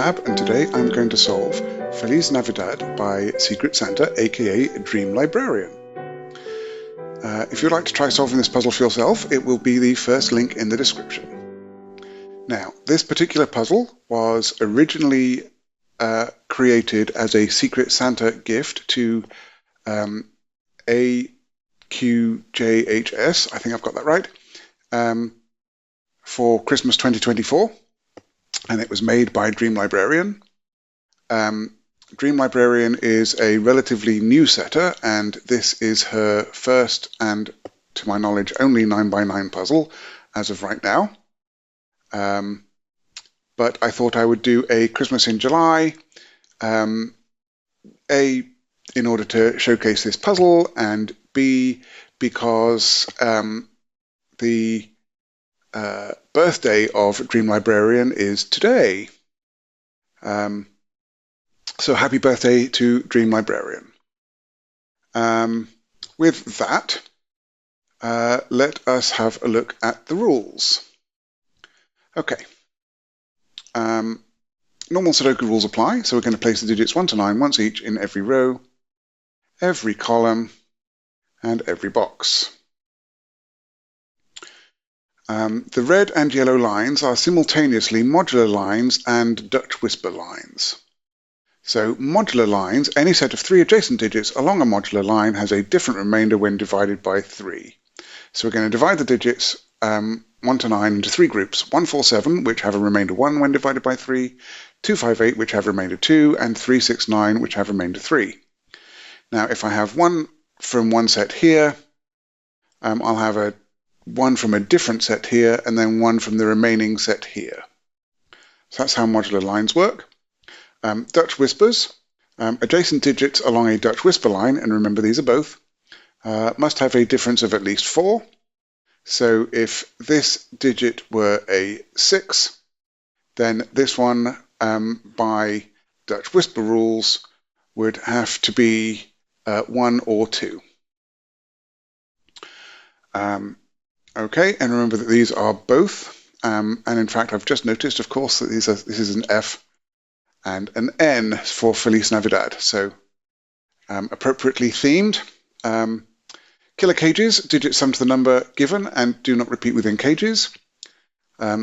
Timotab, and today I'm going to solve Feliz Navidad by Secret Santa, aka DreamLibrarian. If you'd like to try solving this puzzle for yourself, it will be the first link in the description. Now, this particular puzzle was originally created as a Secret Santa gift to AQJHS, I think I've got that right, for Christmas 2024. And it was made by DreamLibrarian. DreamLibrarian is a relatively new setter, and this is her first and, to my knowledge, only 9x9 puzzle as of right now. But I thought I would do a Christmas in July, A, in order to showcase this puzzle, and B, because the birthday of DreamLibrarian is today. So happy birthday to DreamLibrarian. With that, let us have a look at the rules. Okay. Normal Sudoku rules apply, so we're going to place the digits 1 to 9 once each in every row, every column, and every box. The red and yellow lines are simultaneously modular lines and Dutch whisper lines. So modular lines, any set of 3 adjacent digits along a modular line has a different remainder when divided by 3. So we're going to divide the digits 1 to 9 into 3 groups: 147, which have a remainder 1 when divided by 3, 258, which have remainder 2, and 369, which have remainder 3. Now, if I have 1 from one set here, I'll have a 1 from a different set here, and then 1 from the remaining set here. So that's how modular lines work. Dutch whispers, adjacent digits along a Dutch whisper line, and remember these are both, must have a difference of at least 4. So if this digit were a 6, then this one, by Dutch whisper rules, would have to be 1 or 2. Okay, and remember that these are both, and in fact I've just noticed, of course, that this is an F and an N for Feliz Navidad, so appropriately themed. Killer cages, digits sum to the number given and do not repeat within cages.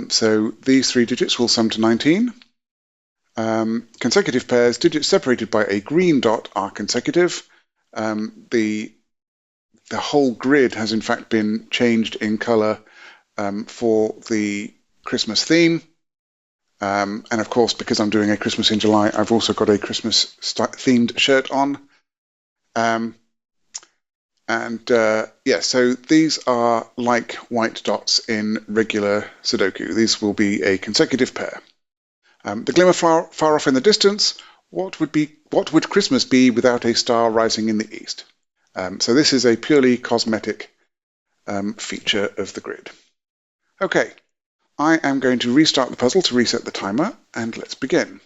So these 3 digits will sum to 19. Consecutive pairs, digits separated by a green dot are consecutive. The whole grid has in fact been changed in color for the Christmas theme. And of course, because I'm doing a Christmas in July, I've also got a Christmas themed shirt on. Yeah, so these are like white dots in regular Sudoku. These will be a consecutive pair. The glimmer far off in the distance, what would Christmas be without a star rising in the east? So this is a purely cosmetic feature of the grid. Okay, I am going to restart the puzzle to reset the timer, and let's begin.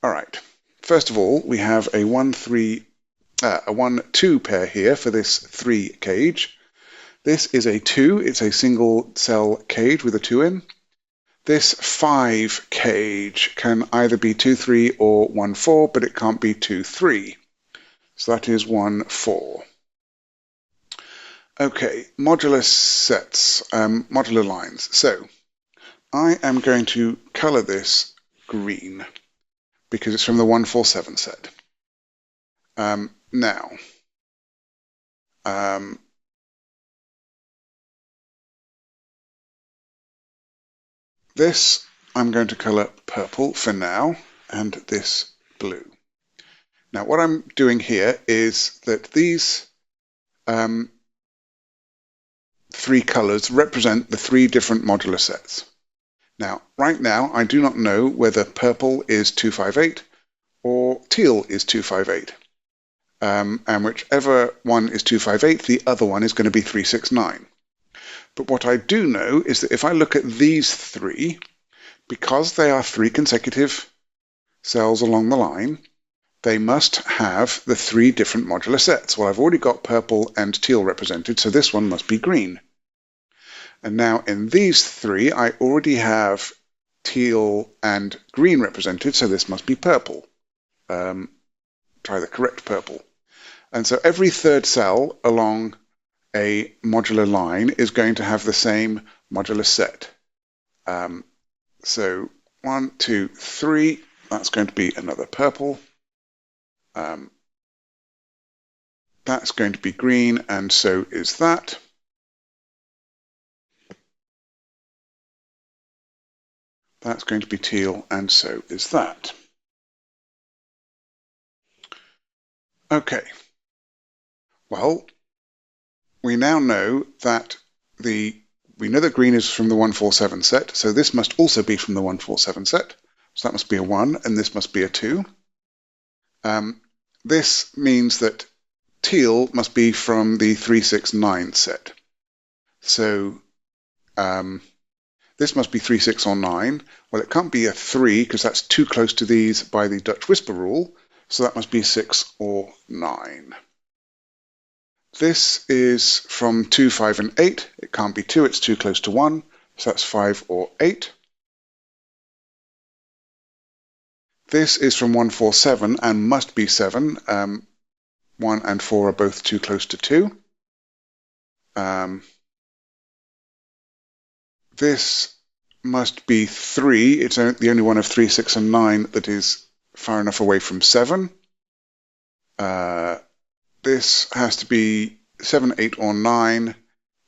All right, first of all, we have a 1-2 pair here for this 3 cage. This is a 2, it's a single cell cage with a 2 in. This 5 cage can either be 2-3 or 1-4, but it can't be 2-3. So that is 1-4. Okay, modular sets, modular lines. So I am going to color this green because it's from the 147 set. Now, this I'm going to color purple for now, and this blue. Now, what I'm doing here is that these 3 colors represent the 3 different modular sets. Now, right now, I do not know whether purple is 258 or teal is 258. And whichever one is 258, the other one is going to be 369. But what I do know is that if I look at these 3, because they are 3 consecutive cells along the line, they must have the 3 different modular sets. Well, I've already got purple and teal represented, so this one must be green. And now in these 3, I already have teal and green represented, so this must be purple. Try the correct purple. And so every third cell along a modular line is going to have the same modular set. So 1, 2, 3, that's going to be another purple. That's going to be green, and so is that. That's going to be teal, and so is that. Okay. Well, we now know that green is from the 147 set, so this must also be from the 147 set. So that must be a 1, and this must be a 2. This means that teal must be from the 369 set. So this must be 3, 6, or 9. Well, it can't be a 3 because that's too close to these by the Dutch whisper rule, so that must be 6 or 9. This is from 2, 5, and 8. It can't be 2, it's too close to 1, so that's 5 or 8. This is from 147 and must be 7. 1 and 4 are both too close to 2. This must be 3. It's the only one of 3, 6, and 9 that is far enough away from 7. This has to be 7, 8, or 9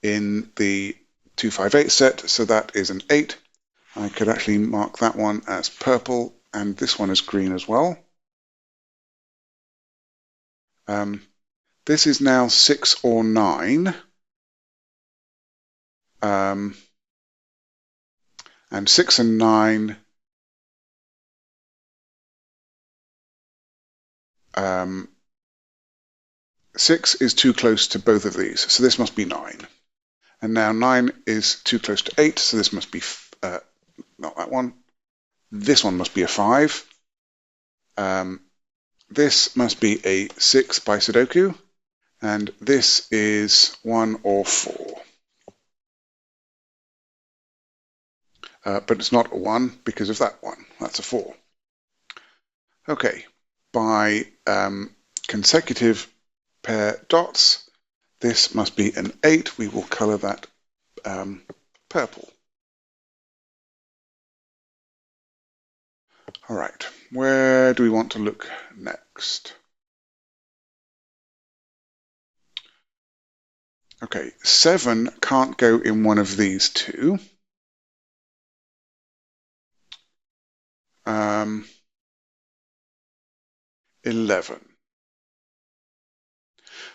in the 258 set, so that is an 8. I could actually mark that one as purple, and this one is green as well. This is now 6 or 9. And 6 and 9 6 is too close to both of these, so this must be 9. And now 9 is too close to 8, so this must be, not that one. This one must be a 5. This must be a 6 by sudoku, and this is 1 or 4. But it's not a 1 because of that one. That's a 4. Okay, by consecutive pair dots, this must be an 8. We will color that purple. All right, where do we want to look next? Okay, 7 can't go in one of these two. 11.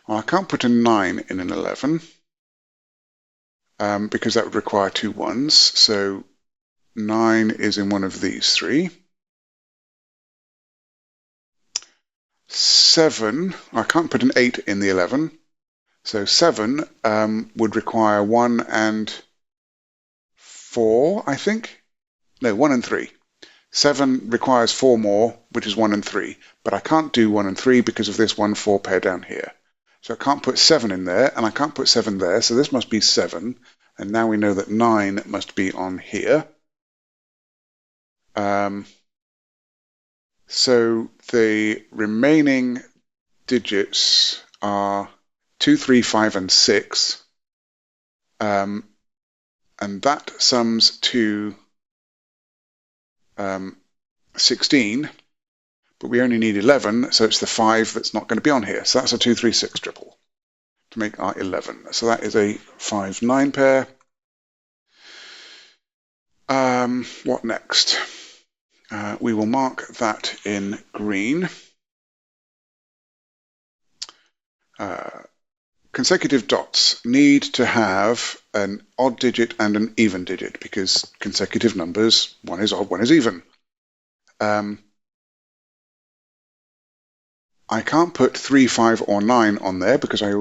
Well, I can't put a 9 in an 11 because that would require 2 1s. So 9 is in one of these 3. 7, I can't put an 8 in the 11. So 7 would require 1 and 4, I think. No, 1 and 3. 7 requires 4 more, which is 1 and 3. But I can't do 1 and 3 because of this 1, 4 pair down here. So I can't put 7 in there, and I can't put 7 there, so this must be 7. And now we know that 9 must be on here. So the remaining digits are 2, 3, 5, and 6. And that sums to 16, but we only need 11, so it's the 5 that's not going to be on here. So that's a 2, 3, 6 triple to make our 11. So that is a 5, 9 pair. What next? We will mark that in green. Consecutive dots need to have an odd digit and an even digit because consecutive numbers, one is odd, one is even. I can't put 3, 5, or 9 on there because I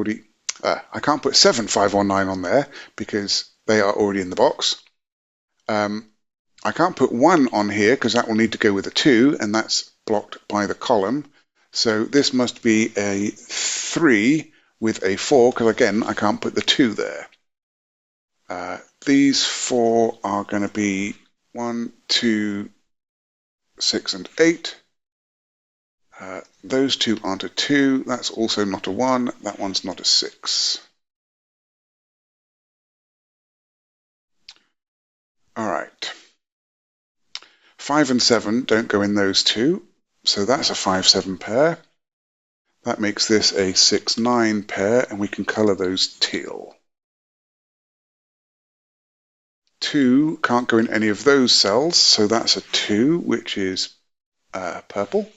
can't put 7, 5, or 9 on there because they are already in the box. I can't put 1 on here because that will need to go with a 2, and that's blocked by the column. So this must be a 3 with a 4, because again, I can't put the 2 there. These 4 are going to be 1, 2, 6 and 8. Those two aren't a 2. That's also not a 1. That one's not a 6. All right. 5 and 7 don't go in those two, so that's a 5-7 pair. That makes this a 6-9 pair, and we can color those teal. 2 can't go in any of those cells, so that's a 2, which is purple.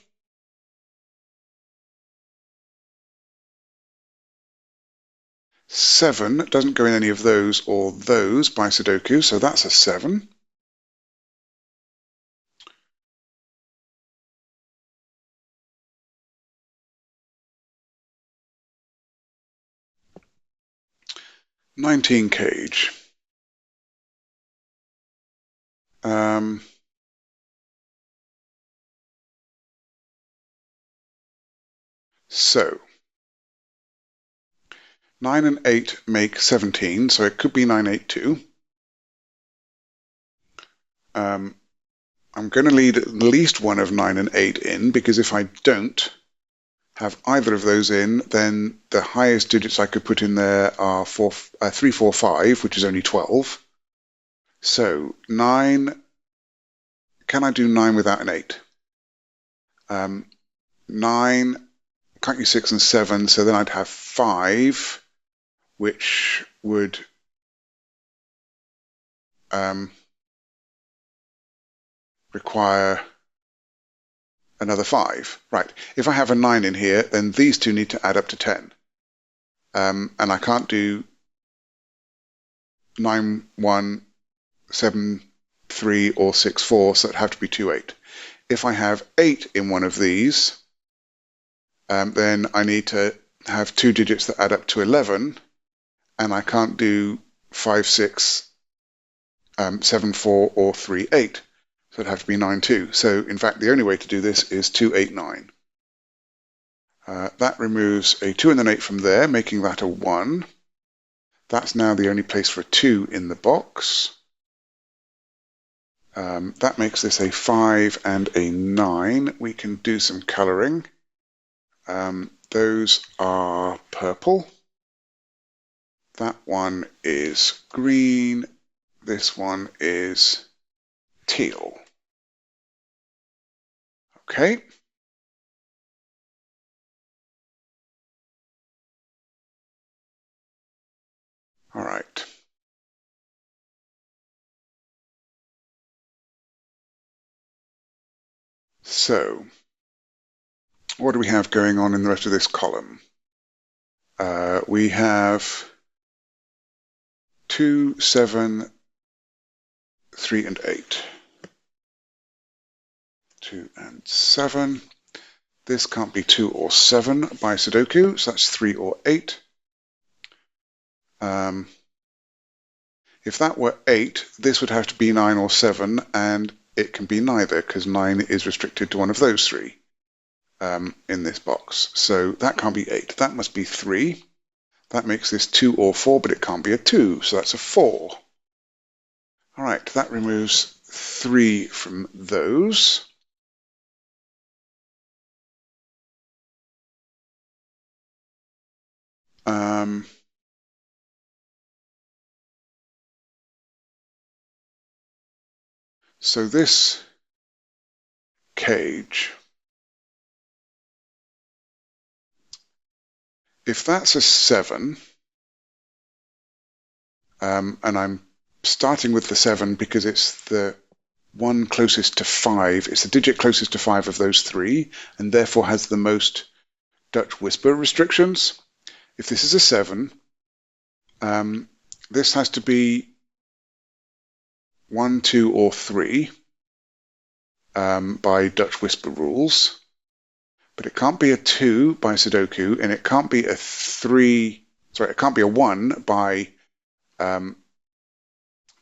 7 doesn't go in any of those or those by Sudoku, so that's a 7. "19 cage. So 9 and 8 make 17, so it could be 982. I'm going to lead at least one of 9 and 8 in, because if I don't have either of those in, then the highest digits I could put in there are 3, 4, 5, which is only 12. So 9, can I do 9 without an 8? 9, can't use 6 and 7, so then I'd have 5, which would require another 5. Right, if I have a 9 in here, then these two need to add up to 10. And I can't do 9, 1, 7, 3, or 6, 4, so it'd have to be 2, 8. If I have 8 in one of these, then I need to have two digits that add up to 11, and I can't do 5, 6, 7, 4, or 3, 8. So it'd have to be 9, 2. So in fact, the only way to do this is 2, 8, 9. That removes a 2 and an 8 from there, making that a 1. That's now the only place for a 2 in the box. That makes this a 5 and a 9. We can do some coloring. Those are purple. That one is green. This one is teal. Okay. All right. So, what do we have going on in the rest of this column? We have 2, 7, 3, and 8. 2 and 7. This can't be 2 or 7 by Sudoku, so that's 3 or 8. If that were 8, this would have to be 9 or 7, and it can be neither, because 9 is restricted to one of those three in this box. So that can't be 8. That must be 3. That makes this 2 or 4, but it can't be a 2, so that's a 4. All right, that removes 3 from those. So this cage, if that's a 7, and I'm starting with the 7 because it's the one closest to 5, it's the digit closest to 5 of those three, and therefore has the most Dutch whisper restrictions. If this is a 7, this has to be 1, 2, or 3 by Dutch whisper rules, but it can't be a 2 by Sudoku, and it can't be a 3. Sorry, it can't be a 1 by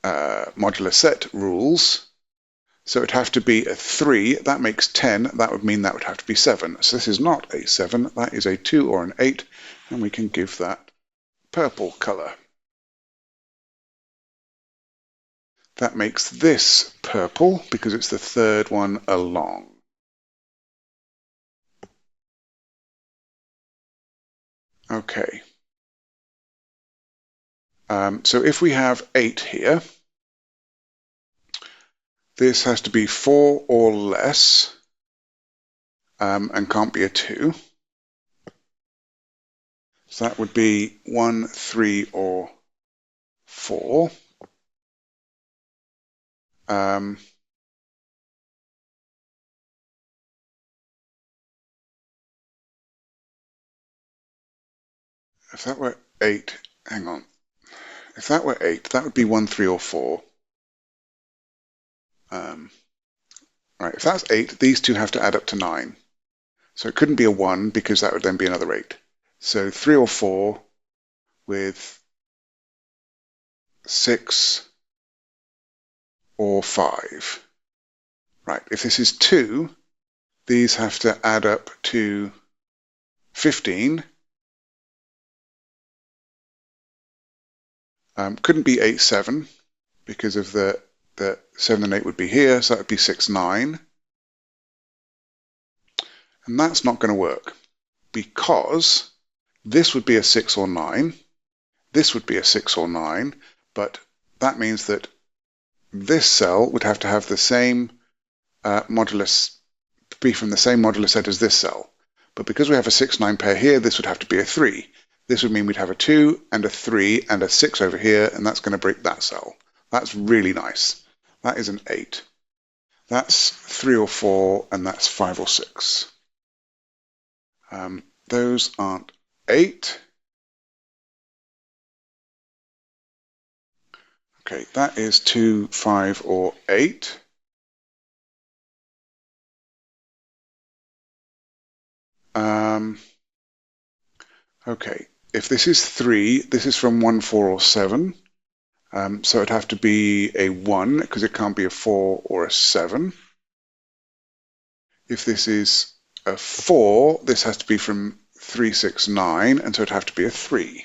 modular set rules. So it'd have to be a 3. That makes 10. That would mean that would have to be 7. So this is not a 7. That is a 2 or an 8, and we can give that purple color. That makes this purple because it's the third one along. Okay. So if we have 8 here, this has to be 4 or less and can't be a 2. So that would be 1, 3, or 4. If that were 8, hang on. If that were 8, that would be 1, 3, or 4. Right, if that's 8, these two have to add up to 9. So it couldn't be a 1 because that would then be another 8. So 3 or 4 with 6 or 5. Right, if this is 2, these have to add up to 15. Couldn't be 8, 7 because of the 7 and 8 would be here, so that would be 6, 9. And that's not going to work because this would be a 6 or 9. This would be a 6 or 9, but that means that this cell would have to have the same modulus, be from the same modulus set as this cell. But because we have a 6-9 pair here, this would have to be a 3. This would mean we'd have a 2 and a 3 and a 6 over here, and that's going to break that cell. That's really nice. That is an 8. That's 3 or 4, and that's 5 or 6. Those aren't 8. Okay, that is 2, 5, or 8. Okay, if this is 3, this is from 1, 4, or 7. So it'd have to be a 1 because it can't be a 4 or a 7. If this is a 4, this has to be from 3, 6, 9, and so it'd have to be a 3.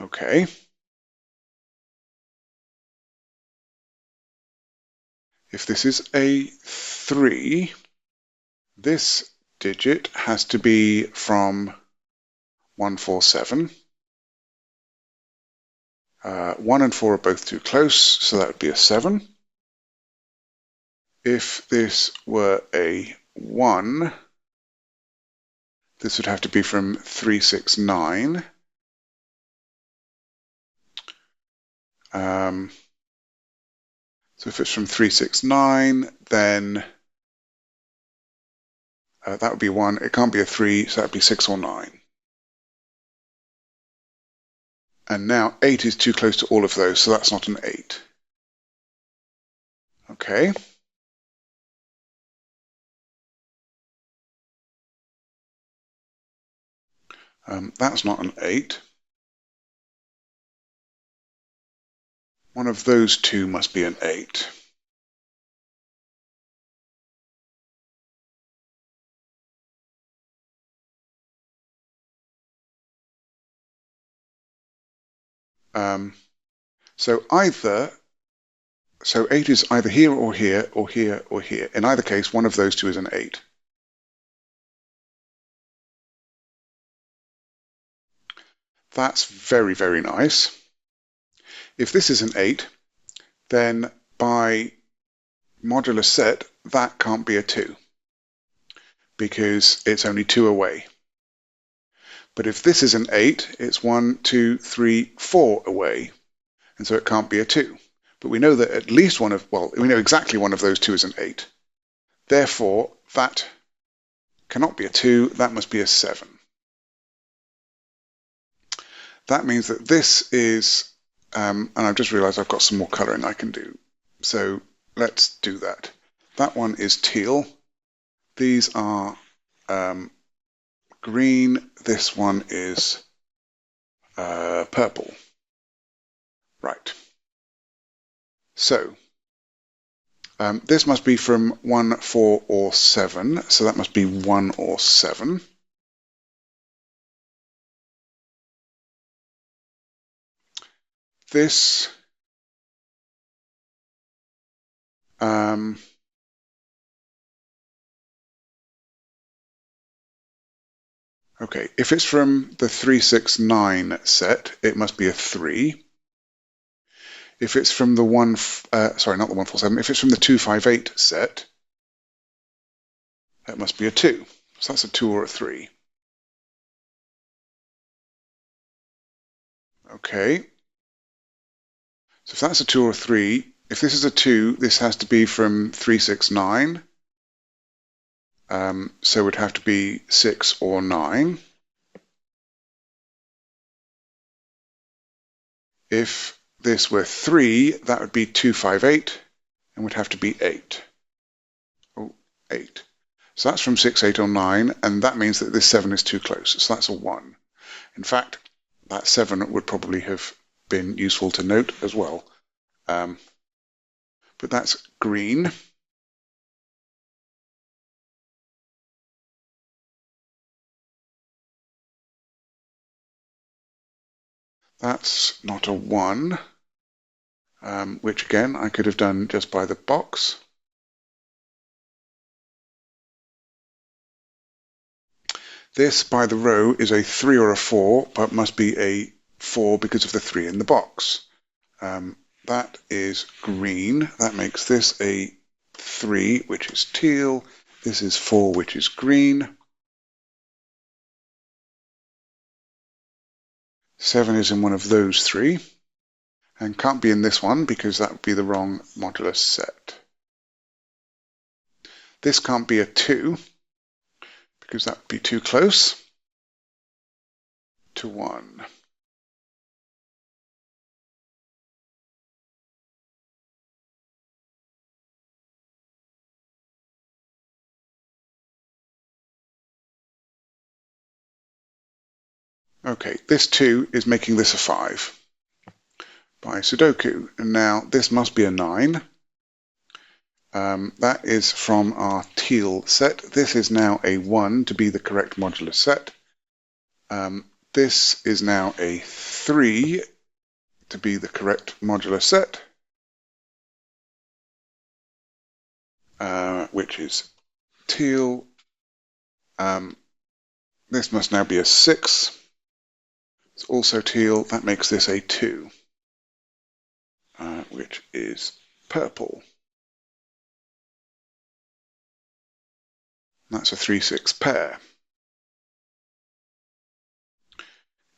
Okay. If this is a 3, this digit has to be from 1, 4, 7. 1 and 4 are both too close, so that would be a 7. If this were a 1, this would have to be from 3, 6, 9. So if it's from 3, 6, 9, then that would be 1. It can't be a 3, so that would be 6 or 9. And now 8 is too close to all of those, so that's not an 8. Okay. That's not an 8. One of those two must be an 8. So 8 is either here or here or here or here. In either case, one of those two is an 8. That's very, very nice. If this is an 8, then by modulus set, that can't be a 2 because it's only 2 away. But if this is an 8, it's 1, 2, 3, 4 away, and so it can't be a 2. But we know that at least we know exactly one of those two is an 8. Therefore, that cannot be a 2, that must be a 7. That means that this is, and I've just realized I've got some more coloring I can do. So let's do that. That one is teal. These are green. This one is purple. Right. So this must be from 1, 4, or 7. So that must be 1 or 7. This Okay, if it's from the 369 set, it must be a 3. If it's from the sorry, not the 147, if it's from the 258 set, that must be a 2. So that's a 2 or a 3. Okay. So if that's a 2 or a 3, if this is a 2, this has to be from 369. So it would have to be 6 or 9. If this were 3, that would be 258 and would have to be 8. Oh, 8. So that's from 6, 8 or 9, and that means that this 7 is too close. So that's a 1. In fact, that 7 would probably have been useful to note as well. But that's green. That's not a 1, which again I could have done just by the box. This by the row is a 3 or a 4, but must be a 4 because of the 3 in the box. That is green. That makes this a 3, which is teal. This is 4, which is green. 7 is in one of those 3, and can't be in this one because that would be the wrong modular set. This can't be a 2 because that would be too close to 1. Okay, this 2 is making this a 5 by sudoku, and now this must be a 9. That is from our teal set. This is now a 1 to be the correct modular set. This is now a 3 to be the correct modular set, which is teal. This must now be a 6. It's also teal. That makes this a 2, which is purple. That's a 3-6 pair.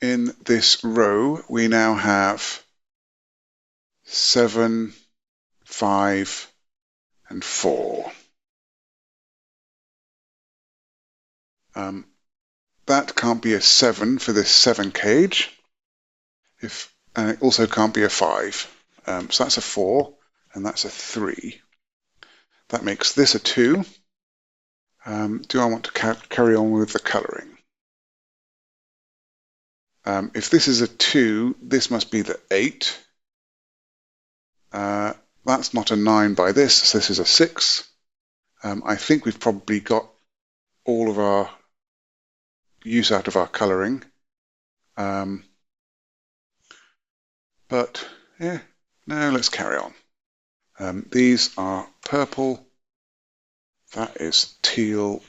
In this row, we now have 7, 5, and 4. That can't be a 7 for this 7 cage. And it also can't be a 5. So that's a 4, and that's a 3. That makes this a 2. Do I want to carry on with the colouring? If this is a 2, this must be the 8. That's not a 9 by this, so this is a 6. I think we've probably got all of our use out of our colouring. But, yeah, no, let's carry on. These are purple. That is teal.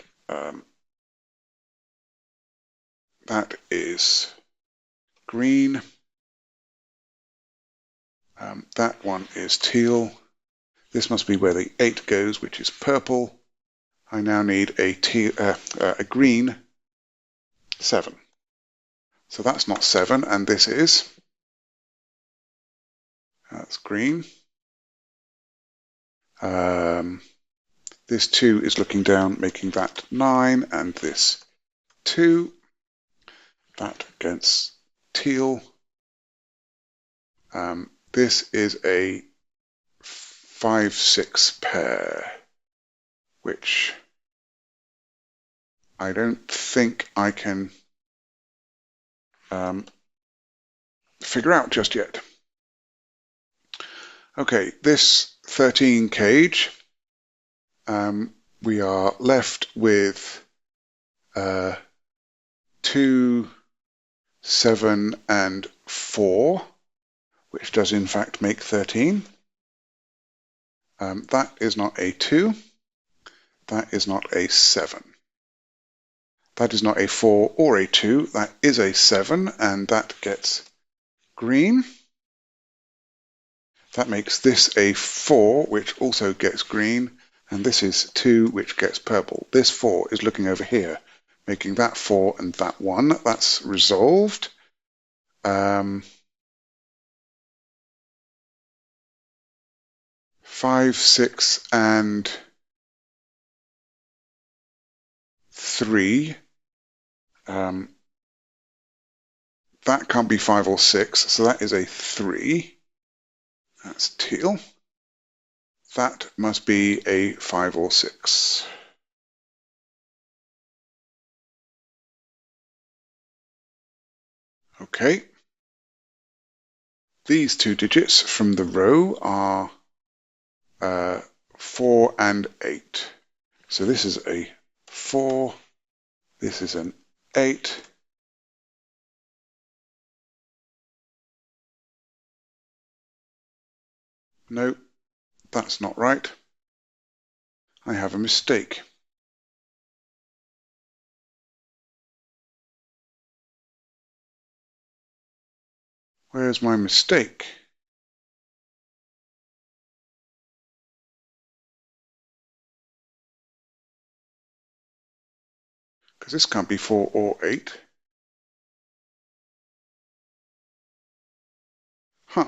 That is green. That one is teal. This must be where the 8 goes, which is purple. I now need a green 7. So that's not 7, and this is. That's green. This 2 is looking down, making that 9, and this 2. That against teal. This is a 5-6 pair, which I don't think I can figure out just yet. Okay, this 13 cage, we are left with 2, 7, and 4, which does in fact make 13. That is not a 2. That is not a 7. That is not a 4 or a 2. That is a 7, and that gets green. That makes this a 4, which also gets green, and this is 2, which gets purple. This 4 is looking over here, making that 4 and that 1. That's resolved. 5, 6, and 3. That can't be 5 or 6, so that is a 3. That's teal. That must be a 5 or 6. Okay. These two digits from the row are 4 and 8. So this is a 4, this is an 8. No, that's not right. I have a mistake. Where's my mistake? Because this can't be 4 or 8. Huh.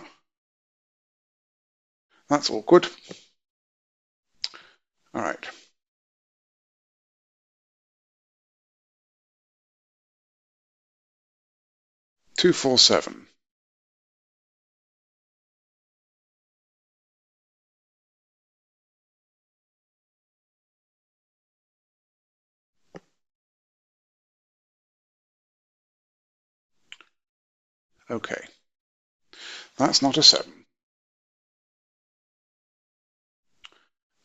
That's awkward. All right. 2, 4, 7. Okay. That's not a 7.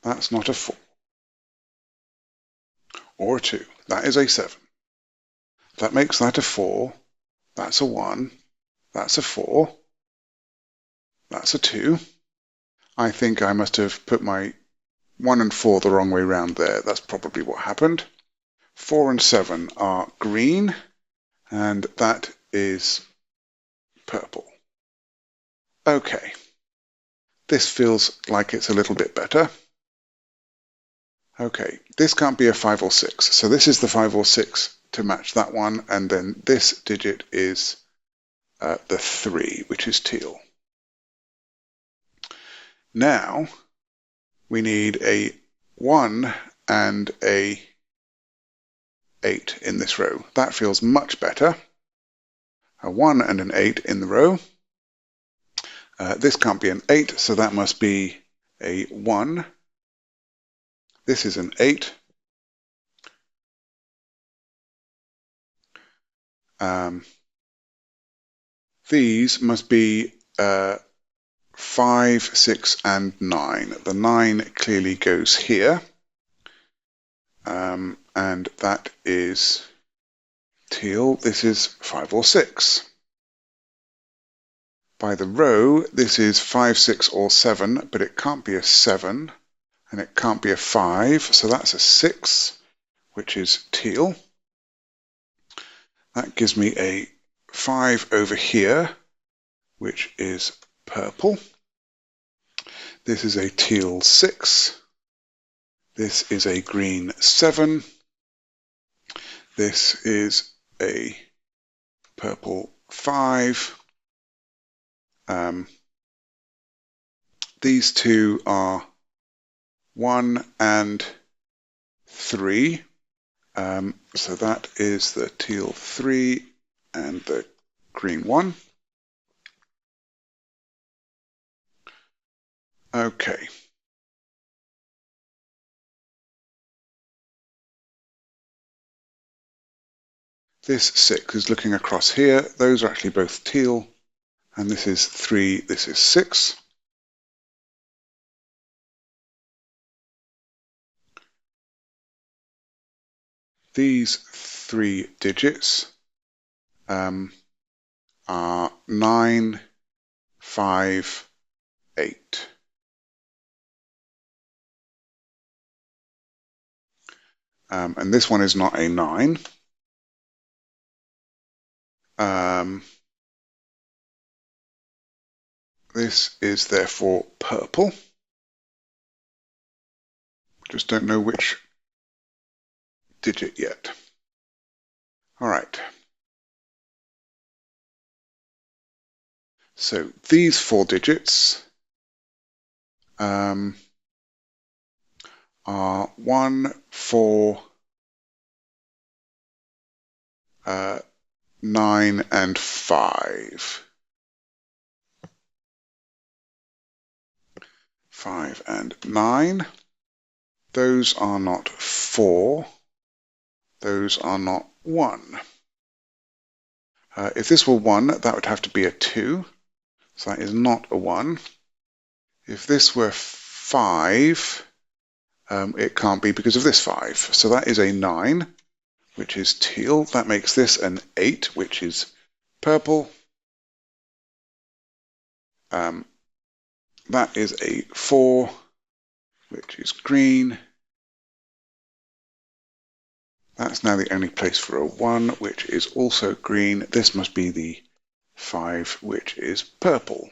That's not a 4. Or a 2. That is a 7. That makes that a 4. That's a 1. That's a 4. That's a 2. I think I must have put my 1 and 4 the wrong way round there. That's probably what happened. 4 and 7 are green, and that is purple. Okay. This feels like it's a little bit better. Okay, this can't be a 5 or 6, so this is the 5 or 6 to match that one, and then this digit is the 3, which is teal. Now we need a 1 and a 8 in this row. That feels much better. A 1 and an 8 in the row. This can't be an 8, so that must be a 1. This is an 8. These must be 5, 6, and 9. The 9 clearly goes here, and that is teal. This is 5 or 6. By the row, this is 5, 6, or 7, but it can't be a 7, and it can't be a 5, so that's a 6, which is teal. That gives me a 5 over here, which is purple. This is a teal 6. This is a green 7. This is a purple 5. These two are 1 and 3. So that is the teal 3 and the green 1. Okay. This 6 is looking across here. Those are actually both teal. And this is 3, this is 6. These 3 digits are 9, 5, 8. and this one is not a 9. This is therefore purple. Just don't know which digit yet. All right. So these 4 digits are 1, 4, 9, and 5. 5 and 9. Those are not 4. Those are not 1. If this were 1, that would have to be a 2. So that is not a 1. If this were 5, it can't be because of this 5. So that is a 9, which is teal. That makes this an 8, which is purple. That is a 4, which is green. That's now the only place for a 1, which is also green. This must be the 5, which is purple.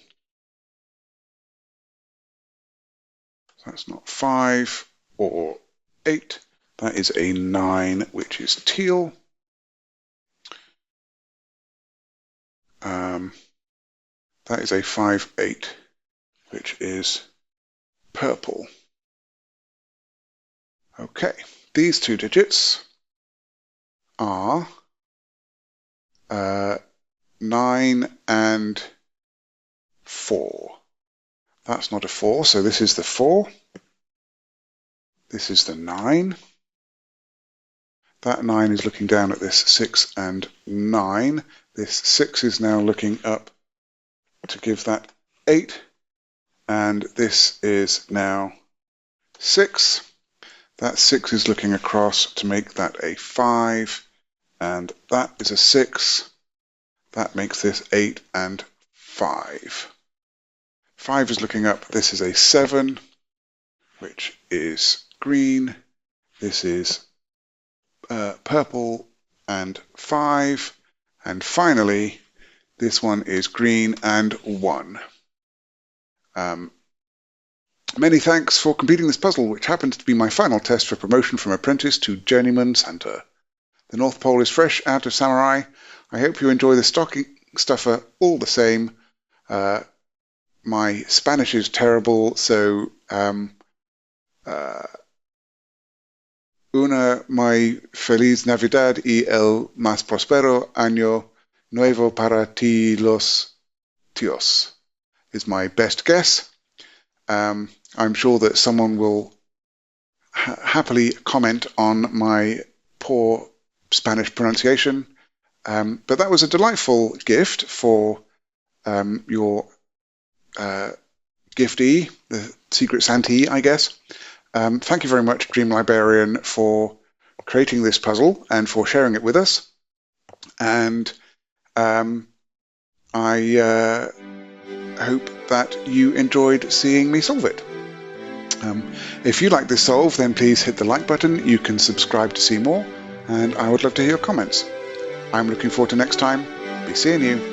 That's not 5 or 8. That is a 9, which is teal. That is a 5, 8, which is purple. Okay, these 2 digits are 9 and 4. That's not a 4, so this is the 4. This is the 9. That 9 is looking down at this 6 and 9. This 6 is now looking up to give that 8. And this is now 6. That 6 is looking across to make that a 5. And that is a 6. That makes this 8 and 5. 5 is looking up. This is a 7, which is green. This is purple and 5. And finally, this one is green and 1. Many thanks for completing this puzzle, which happens to be my final test for promotion from Apprentice to Journeyman Santa. The North Pole is fresh out of Samurai. I hope you enjoy the stocking stuffer all the same. My Spanish is terrible, so my Feliz Navidad y el más próspero año nuevo para ti los tíos is my best guess. I'm sure that someone will happily comment on my poor Spanish pronunciation, but that was a delightful gift for your giftee, the Secret Santee, I guess. Thank you very much, DreamLibrarian, for creating this puzzle and for sharing it with us. And I hope that you enjoyed seeing me solve it. If you like this solve, then please hit the like button. You can subscribe to see more, and I would love to hear your comments. I'm looking forward to next time. Be seeing you.